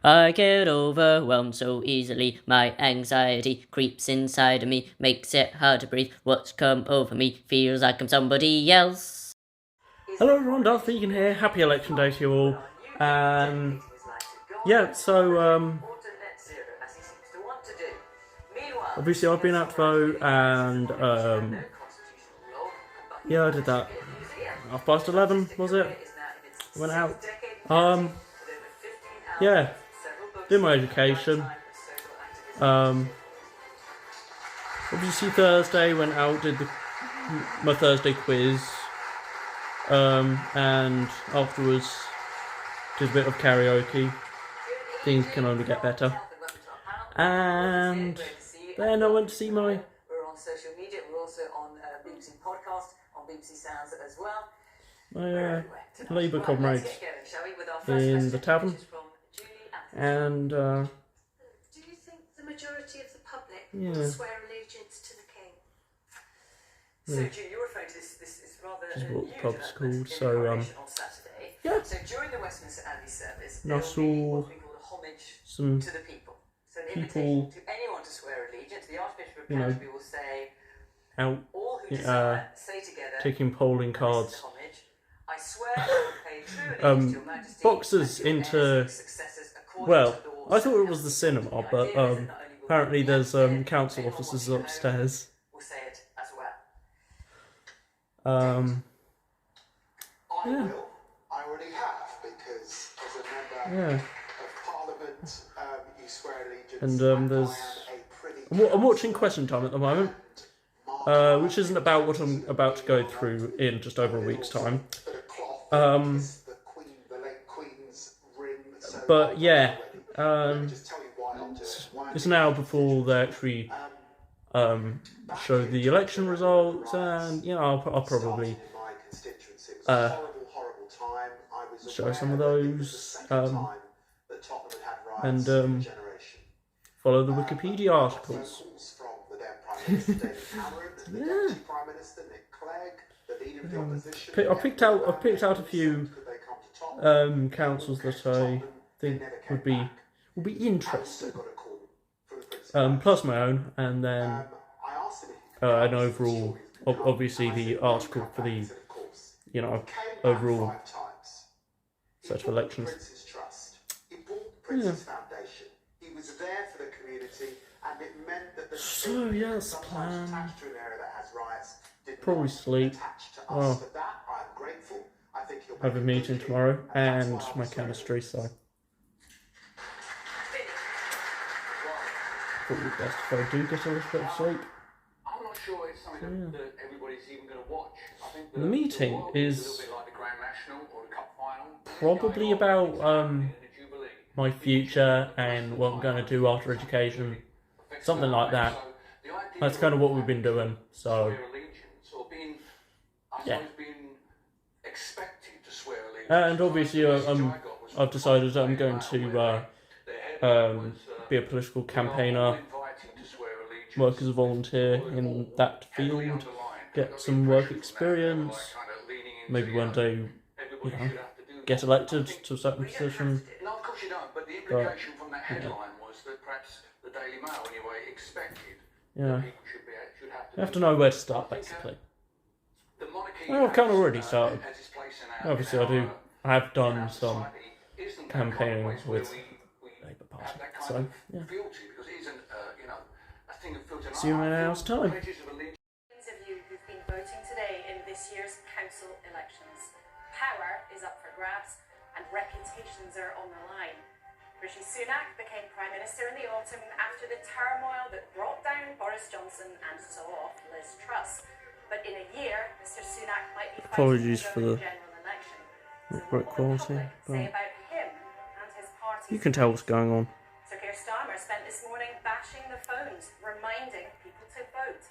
I get overwhelmed so easily. My anxiety creeps inside of me, makes it hard to breathe. What's come over me feels like I'm somebody else. Hello everyone, Darth Vegan here. Happy election day to you all. Yeah, so obviously I've been out to vote, and yeah, I did that. 11:30, was it? Went out. Yeah, did my education. Obviously Thursday went out, did my Thursday quiz. And afterwards did a bit of karaoke. Things can only get better. And then I went to see my... We're on social media, we're also on BBC Podcast, on BBC Sounds as well. My Labour comrades in the tavern. And do you think the majority of the public will swear allegiance to the king? So June, you're referring to this is rather which is what the new pub's development called. So on Saturday. yeah. So during the Westminster Abbey service, And I there will be saw what we call a homage some to the people. So an people, invitation to anyone to swear allegiance. The Archbishop of Canterbury will say, out all who desire, say together, taking polling cards. homage. I swear I will pay true allegiance to your Majesty, boxes into... Well, I thought it was the cinema, but apparently there's council offices upstairs. We'll say it as well. I will. I already have, because as a member of Parliament, you swear allegiance. And there's... I'm watching Question Time at the moment, which isn't about what I'm about to go through in just over a week's time. But yeah, it's now before they actually show the election results, and you know I'll probably show some of those, and follow the Wikipedia articles. Yeah. I've picked out a few councils that I think would be interesting. Plus my own, and then an overall, obviously the article for the, you know, overall set of elections. Yeah. So yeah, that's the plan. Probably sleep. Oh, I have a meeting tomorrow and my chemistry, so probably best if I do get a little bit of sleep. I'm not sure it's something that everybody's even going to watch. I think the meeting is like the Grand National or the Cup Final. Probably about my future and what I'm going to do after education, something like that. That's kind of what we've been doing. So yeah. And obviously, I've decided I'm going to be a political campaigner, work as a volunteer in that field, get some work experience, maybe one day, you know, get elected to a certain position. No, of course you don't, but the implication from that headline was that perhaps the Daily Mail, anyway, expected that people should have to know where to start, basically. Well, I've kind of already started. Obviously, I have done some campaigning with Labour Party, so yeah. See you in an hour's time. Millions of you who've been voting today in this year's council elections. Power is up for grabs and reputations are on the line. Rishi Sunak became Prime Minister in the autumn after the turmoil that brought down Boris Johnson and saw off Liz Truss. But in a year, Mr. Sunak might be Apologies for the general election. great quality, Say about him and his party. You can tell what's going on. Sir Keir Starmer spent this morning bashing the phones, reminding people to vote.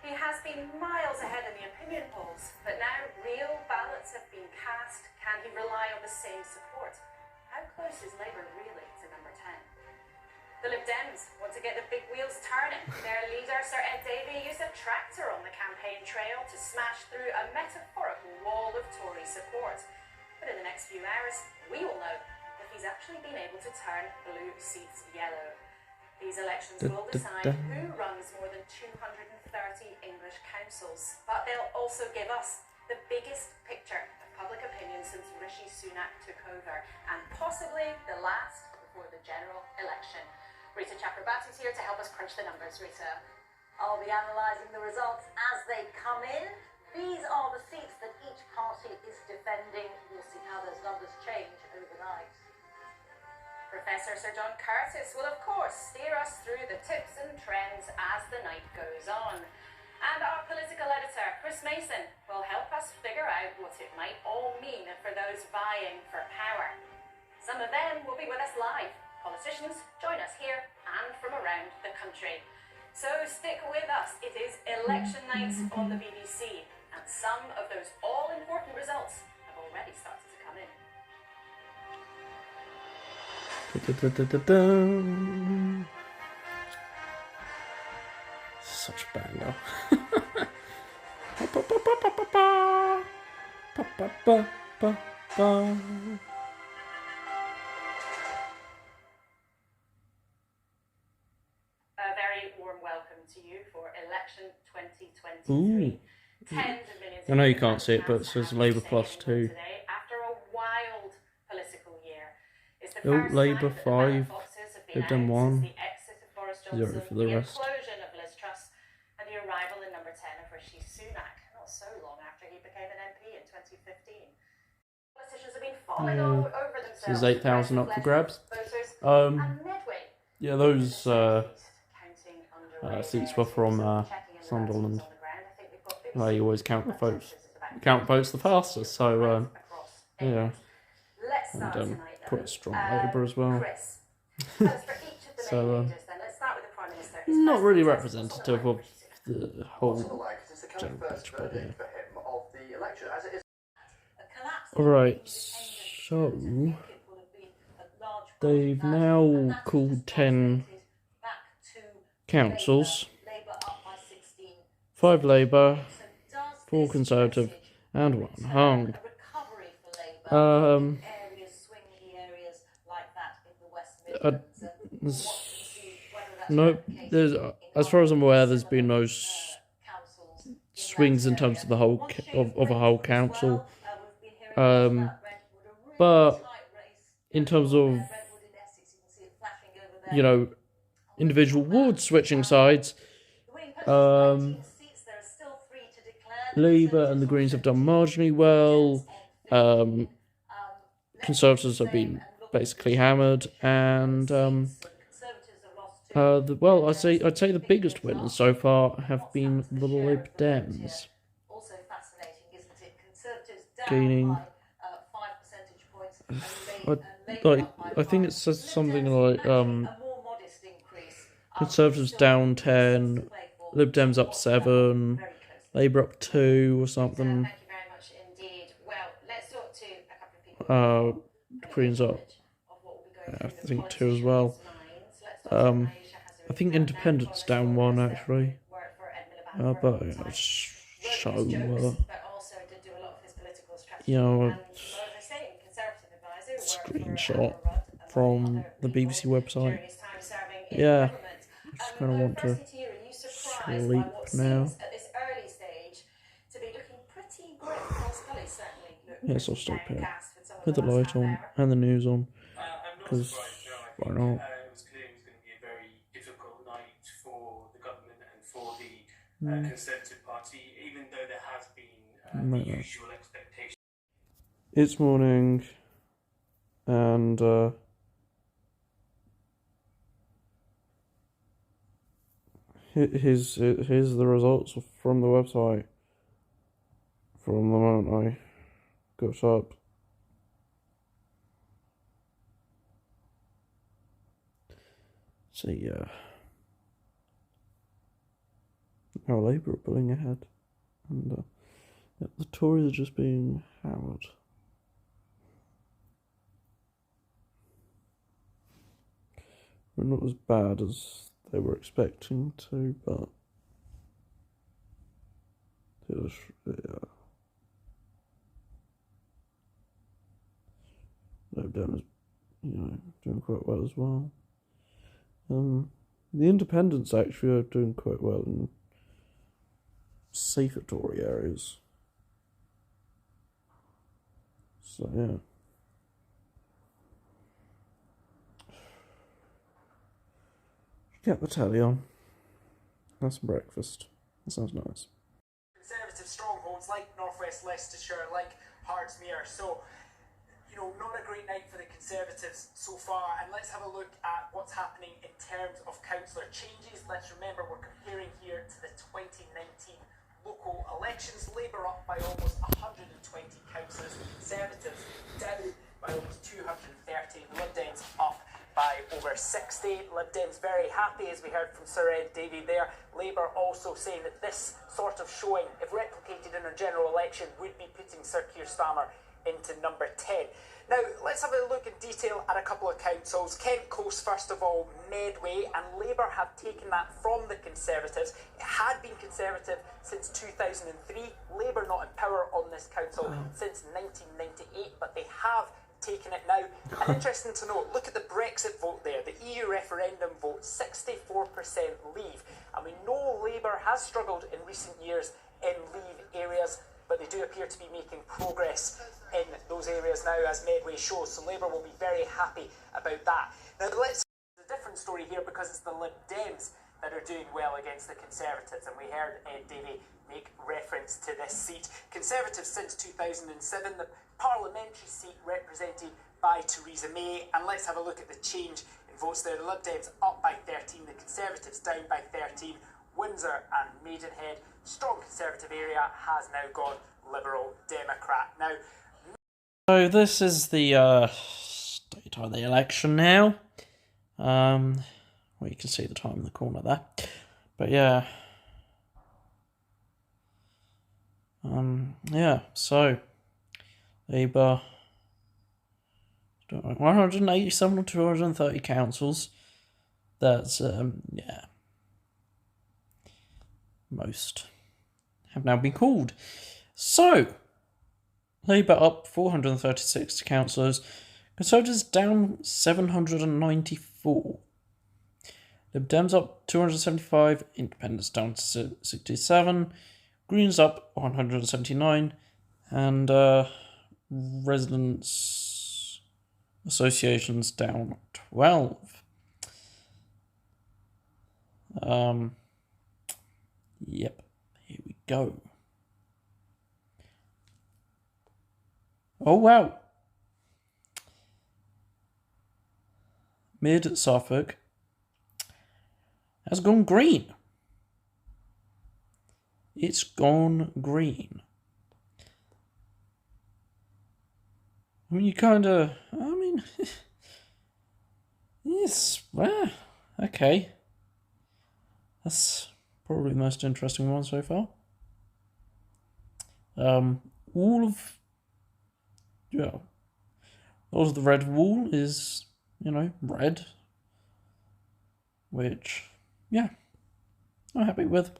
He has been miles ahead in the opinion polls, but now real ballots have been cast. Can he rely on the same support? How close is Labour really to number 10? The Lib Dems want to get the big wheels turning. Their leader, Sir Ed Davey, used a tractor on the campaign trail to smash through a metaphorical wall of Tory support. But in the next few hours, we will know if he's actually actually been able to turn blue seats yellow. These elections will decide who runs more than 230 English councils, but they'll also give us the biggest picture of public opinion since Rishi Sunak took over, and possibly the last before the general election. Rita Chakrabarty's here to help us crunch the numbers. Rita. I'll be analysing the results as they come in. These are the seats that each party is defending. We'll see how those numbers change overnight. Professor Sir John Curtis will, of course, steer us through the tips and trends as the night goes on. And our political editor, Chris Mason, will help us figure out what it might all mean for those vying for power. Some of them will be with us live. Politicians join us here and from around the country. So stick with us. It is election night on the BBC, and some of those all-important results have already started to come in. Such a banger. A very warm welcome to you for election 2023. Ooh. Tens of millions I know you can't see it, but it says Labour Plus 2. Today, after a wild political year, it's the Oh, first Labour time that the ballot 5, boxes have been Lib Dem out 1, since the exit of Boris 0 Johnson, for the the rest. implosion of Liz Truss, and the arrival in number 10 of Rishi Sunak, not so long after he became an MP in 2015. Politicians have been falling all over themselves. This is 8,000 up for grabs. Voters Um, and Medway. yeah, those Counting underway seats there. were from Checking in the Sunderland. on the ground. I think we've got BBC Well, you always count the votes. Count votes the fastest, so yeah. Let's start And tonight, though. quite strong Labour as well. Chris, tell us for each of the So, main leaders, then. Let's start with the Prime Minister. His Not first really consensus representative on of the the What's it whole like? It's the kind general of first picture, but yeah. verdict for him of the election, as it is. A collapse in Alright, independent so I think it will have been a large they've part of that, now and that called has 10 translated back to councils, Labour up by 16. 5 Labour, So does 4 this Conservative, message and 1 return Hung. a recovery for Labour in areas, swingy areas like that in the West Midlands? And watch and see whether that's Nope, replicated there's, in as far as I'm aware, there's similar, been no councils in that swings in terms area. of the whole One of a whole Brentwood as council. well. We've been hearing about Brentwood, a really but tight race in going terms on of, there. Brentwood in Essex, you can see it flashing over there. you know, individual wards switching sides, The Winning Post has 19 seats. There are still 3 to declare. The Labour and the Greens have done marginally well. Conservatives have been basically hammered, and well, I'd say the biggest winners so far have been the Lib Dems, Also fascinating, isn't it? Conservatives down gaining. by 5 percentage points. And Labour up by I think it 5. says Lib something Dems like actually a more modest increase. Conservatives Still down seats 10, to play for. Lib Dems up 7, Very close. Labour up 2 or something. Thank you very much indeed. Well, let's talk to a couple of people. Greens up, I think 2 as well. I think Independent's down 1 actually. But it's so you know, screenshot from the BBC website. Yeah, I just kind of want to sleep now. Yes, I'll stop here with the light on and the news on, because why not? It was clear it was going to be a very difficult night for the government and for the Conservative Party, even though there has been the usual expectation. It's morning, and here's the results from the website from the moment I got up. So yeah, now Labour are pulling ahead, and the Tories are just being hammered. We're not as bad as they were expecting to, but it was, yeah. Lib Dem is, doing quite well as well. The independents actually are doing quite well in safer Tory areas. So yeah. Get the telly on. Have some breakfast. That sounds nice. Conservative strongholds like Northwest Leicestershire, like Hardsmere. So, not a great night for the Conservatives so far. And let's have a look at what's happening in terms of councillor changes. Let's remember we're comparing here to the 2019 local elections. Labour up by almost 120 councillors, Conservatives down by almost 230, the Lib Dems up by over 60. Lib Dems very happy, as we heard from Sir Ed Davey there. Labour also saying that this sort of showing, if replicated in a general election, would be putting Sir Keir Starmer into number 10. Now, let's have a look in detail at a couple of councils. Kent Coast, first of all, Medway, and Labour have taken that from the Conservatives. It had been Conservative since 2003. Labour not in power on this council since 1998, but they have taken it now. And interesting to note, look at the Brexit vote there, the EU referendum vote, 64% leave. And we know Labour has struggled in recent years in leave areas, but they do appear to be making progress in those areas now, as Medway shows. So Labour will be very happy about that. Now, let's a different story here, because it's the Lib Dems that are doing well against the Conservatives, and we heard Ed Davey make reference to this seat. Conservatives since 2007, the parliamentary seat represented by Theresa May, and let's have a look at the change in votes there. The Lib Dems up by 13, the Conservatives down by 13. Windsor and Maidenhead, strong Conservative area, has now gone Liberal Democrat. Now, so this is the state of the election now. Well, you can see the time in the corner there, but yeah. So Labour 187 or 230 councils. That's most have now been called. So Labour up 436 councillors, Conservatives down 794. Lib Dems up 275, Independents down to 67, Greens up 179, and residents associations down 12. Yep, here we go. Oh wow. Mid Suffolk has gone green. It's gone green. I mean, yes, well, okay. That's probably the most interesting one so far. All of the red wall is, red. Which, yeah, I'm happy with.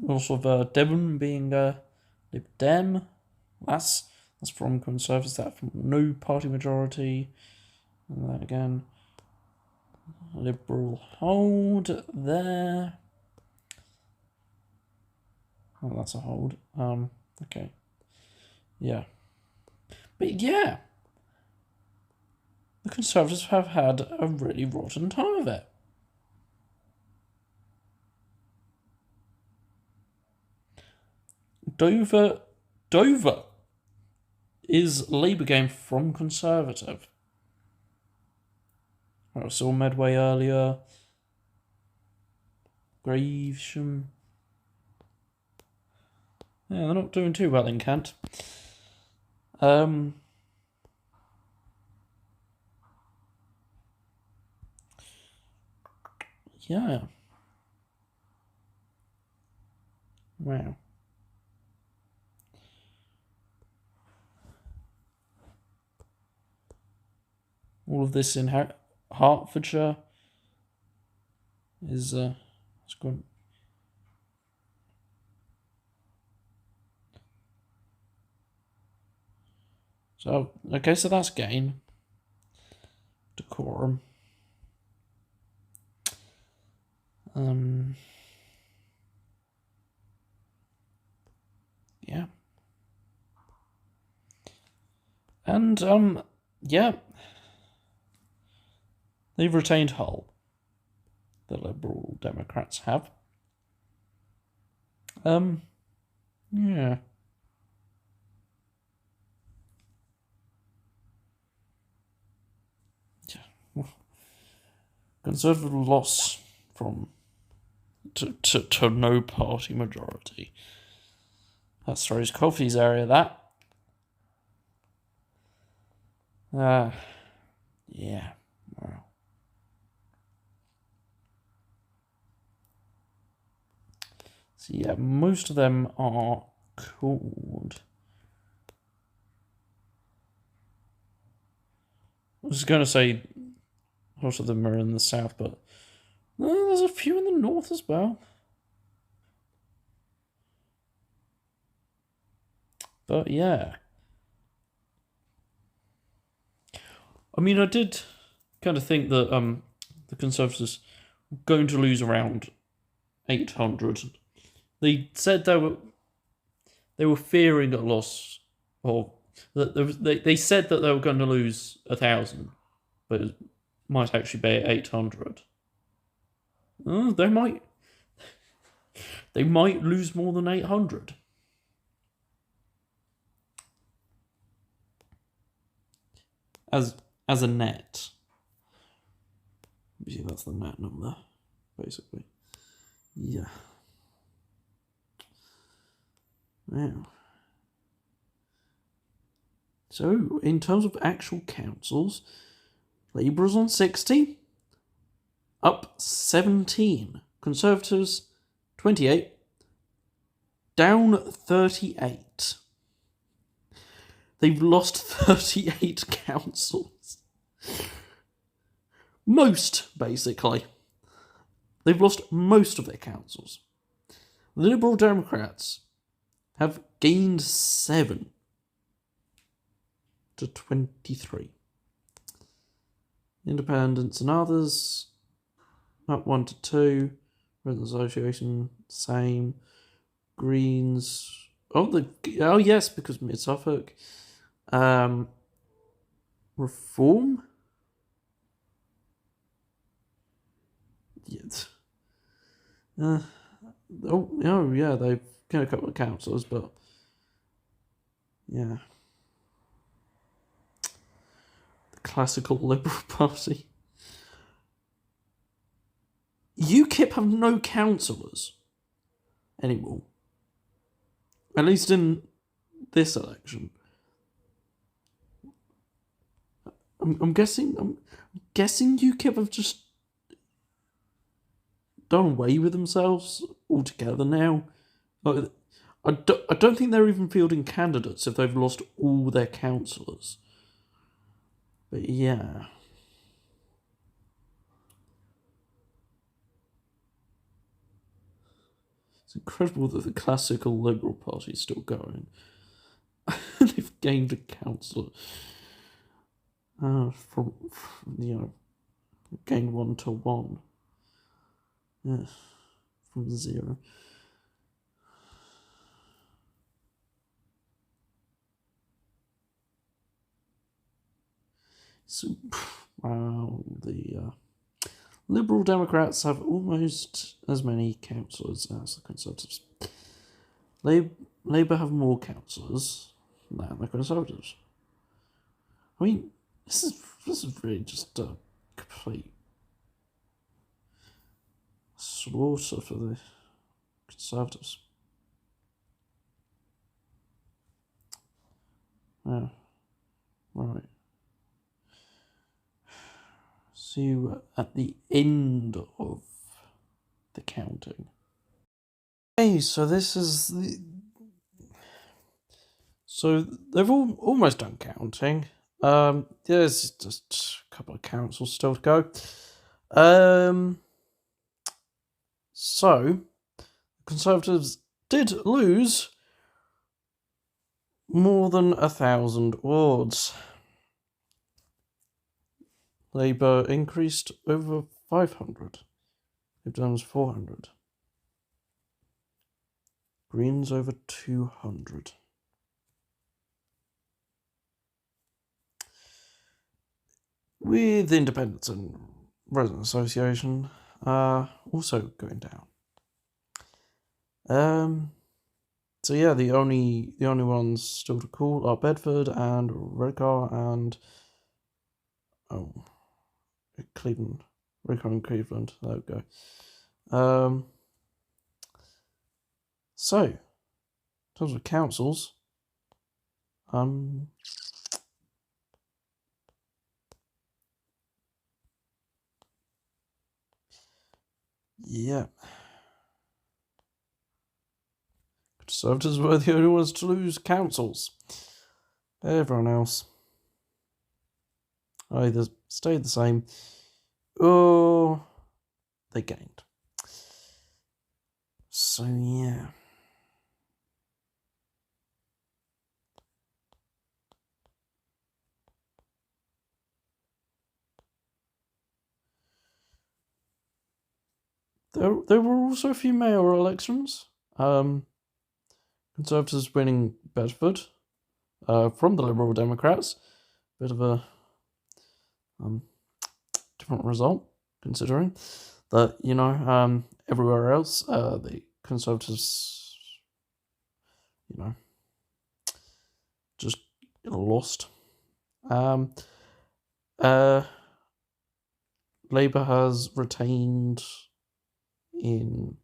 Also, Devon being Lib Dem. That's from Conservatives. That from no party majority. And then again, Liberal hold there. Oh, that's a hold. Okay. Yeah. But yeah, the Conservatives have had a really rotten time of it. Dover is Labour game from Conservative. I saw Medway earlier. Gravesham. Yeah, they're not doing too well in Kent. Yeah. Wow. All of this in Hertfordshire is it's gone. So, okay, so that's gain. Decorum. Yeah. And, yeah. They've retained Hull. The Liberal Democrats have. Yeah. Conservative loss from to no party majority. That throws Coffey's area, that. Yeah. Well. So yeah, most of them are called. I was going to say most of them are in the south, but there's a few in the north as well. But yeah. I mean, I did kind of think that the Conservatives were going to lose around 800. They said they were fearing a loss, or that they said that they were going to lose 1,000, but it might actually be 800. They might lose more than 800. As a net. Yeah, that's the net number, basically. Yeah. Wow. So, in terms of actual councils, Labour's on 60, up 17. Conservatives, 28, down 38. They've lost 38 councils. Most, basically. They've lost most of their councils. The Liberal Democrats have gained 7 to 23. Independents and others up 1 to 2. Resident Association, same. Greens. Oh yes, because Mid Suffolk. Reform. Yes. Yeah, they've got a couple of councillors, but yeah. The classical Liberal Party. UKIP have no councillors anymore. At least in this election. I'm guessing UKIP have just done away with themselves altogether now. I don't think they're even fielding candidates if they've lost all their councillors. But yeah. It's incredible that the classical Liberal Party is still going. They've gained a councillor. From gained 1 to 1. Yeah, from 0. So, wow, the Liberal Democrats have almost as many councillors as the Conservatives. Labour have more councillors than the Conservatives. I mean, this is really just a complete slaughter for the Conservatives. Yeah, right. See you at the end of the counting. Okay, so this is the. So they've almost done counting. There's just a couple of councils still to go. So Conservatives did lose more than 1,000 wards. Labour increased over 500. Lib Dems 400. Greens over 200. With Independents and Resident Association also going down. So yeah, the only ones still to call are Bedford and Redcar and Cleveland. Redcar and Cleveland. There we go. So in terms of councils, yeah. Conservatives were the only ones to lose councils. Everyone else either stayed the same or they gained. So yeah. There were also a few mayoral elections. Conservatives winning Bedford from the Liberal Democrats. Bit of a different result, considering that, everywhere else, the Conservatives, just lost. Labour has retained in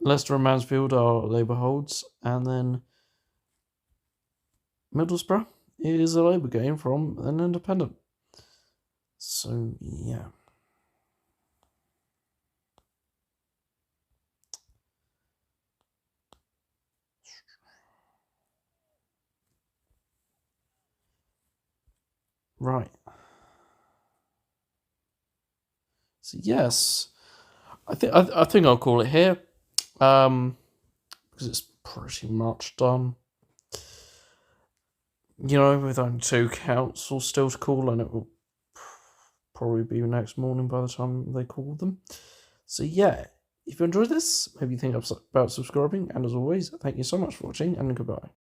Leicester and Mansfield are Labour holds, and then Middlesbrough is a Labour game from an independent. So yeah. Right. So yes, I think I'll call it here, because it's pretty much done. With only 2 councils still to call, and it will probably be next morning by the time they call them. So yeah, if you enjoyed this, maybe think about subscribing, and as always, thank you so much for watching, and goodbye.